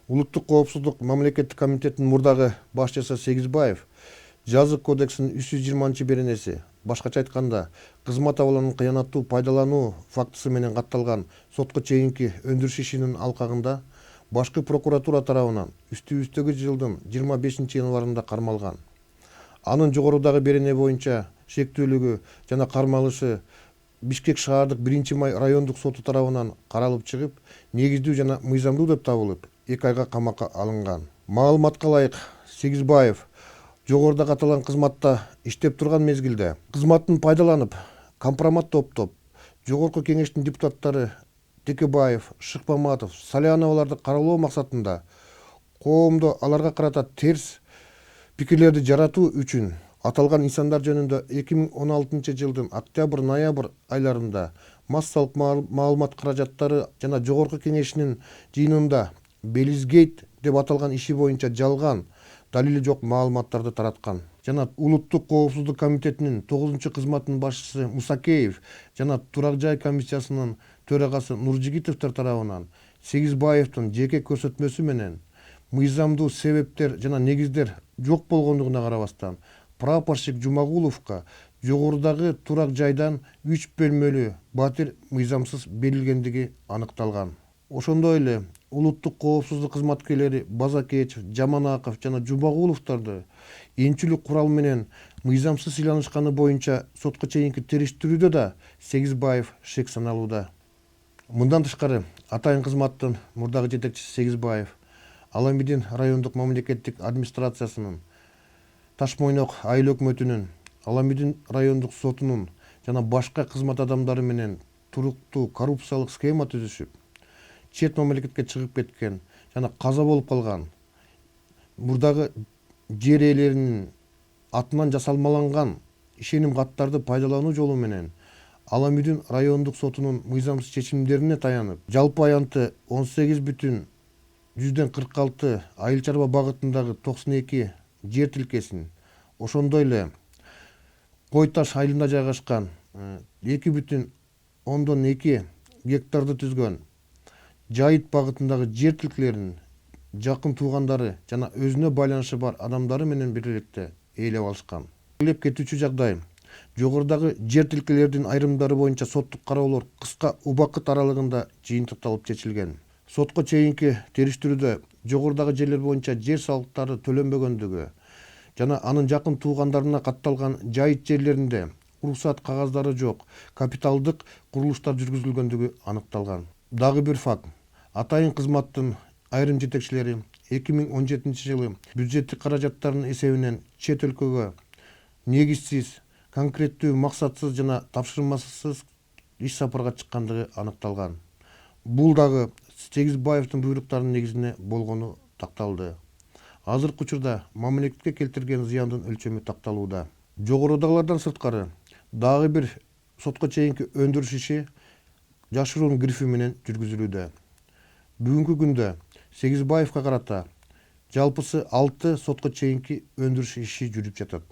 Улуттук коопсуздук мамлекеттик комитетинин мурдагы башчысы Сегизбаев жазык кодексинин 320-беренеси, башкача айтканда, кызмат абалынын кыянаттуу пайдалануу фактысы менен катталган сотко чейинки өндүрүш ишинин алкагында башкы прокуратура тарабынан үстүбүздөгү жылдын 25-январында кармалган. Анын жогорудагы берене боюнча шектүүлүгү жана кармалышы Бишкек шаардык 1-май райондук соту тарабынан каралып чыгып, негиздүү жана мыйзамдуу деп табылып, 2 айга камакка алынган. Маалыматка ылайык, Сегизбаев жогоруда аталган кызматта иштеп турган мезгилде кызматын пайдаланып, компромат топтоп, жогорку кеңештин депутаттары Текебаев, Шыкмаматов, Саляноваларды каралоо максатында коомдо аларга карата терс пикирлерди жаратуу үчүн аталган нысандар жөнүндө 2016 жылдын октябрь-ноябрь айларында массалык маалымат каражаттары жана жогорку кеңешинин жыйынында Белизгейт деп аталган иши боюнча жалган, далили жок маалыматтарды тараткан. Жана Улуттук коопсуздук комитетинин 9-кызматынын башчысы Мусакеев жана Турак жай комиссиясынын төрагасы Нуржигитовдор тарабынан Сегизбаевдин жеке көрсөтмөсү менен мыйзамдуу себептер жана негиздер жок болгондугуна карабастан прапорщик Жумагуловго жогорудагы турак жайдан 3 бөлмөлүү батир мыйзамсыз берилгендиги аныкталган. Ошондой эле улуттук коопсуздук кызматкерлери Базакечев, Жаманаков жана Жумагуловдорду энчилик курал менен мыйзамсыз ыйланышканы боюнча сотко чейинки териштирүүдө да Сегизбаев шек саналууда. Мындан тышкары атайын кызматтын мурдагы жетекчиси Сегизбаев Аламидин райондук мамлекеттик администрациясынын, Ташмойнок айыл өкмөтүнүн, Аламидин райондук сотунун жана башка кызмат адамдары менен туруктуу коррупциялык схема түзүшүп, чет мамлекетке чыгып кеткен жана каза болуп калган мурдагы жер ээлеринин атынан жасалмаланган ишеним каттарды пайдалануу жолу менен Аламидин райондук сотунун мыйзамсыз чечимдерине таянып, жалпы аянты 18,46 айыл чарба багытындагы 92 жер тилкесин, ошондой эле Кой Таш айылында жайгашкан 2,2 гектарды түзгөн Жайыт багытындагы жер тилкелерин жакын туугандары жана өзүнө байланышы бар адамдары менен биргеликте ээлеп алышкан. Ээлеп кетүүчү жагдай жогорудагы жер тилкелердин айрымдары боюнча соттук кароолор кыска убакыт аралыгында жыйынтыкталып чечилген. Сотко чейинки териштирүүдө жогорудагы жерлер боюнча жер салыктары төлөнбөгөндүгү жана анын жакын туугандарына катталган жайыт жерлеринде уруксат кагаздары жок капиталдык курулуштар жүргүзүлгөндүгү аныкталган. Дагы бир факт. Атайын кызматтын айрым жетекчилери 2017 жылы бюджеттик каражаттардын эсебинен чет өлкөгө негизсиз, конкреттүү, максатсыз жана тапшырмасыз иш сапарга чыккандыгы аныкталган. Бул дагы Сегизбаевдин буйруктарынын негизинде болгону такталды. Азыркы учурда мамлекетке келтирген зыяндын өлчөмү такталууда. Жогорудагылардан сырткары дагы бир сотко чейинки өндүрүш иши жашыруун грифи менен жүргүзүлүүдө. Бүгүнкү күндө Сегизбаевга карата жалпысы 6 сотко чейинки өндүрүш иши жүрүп жатат.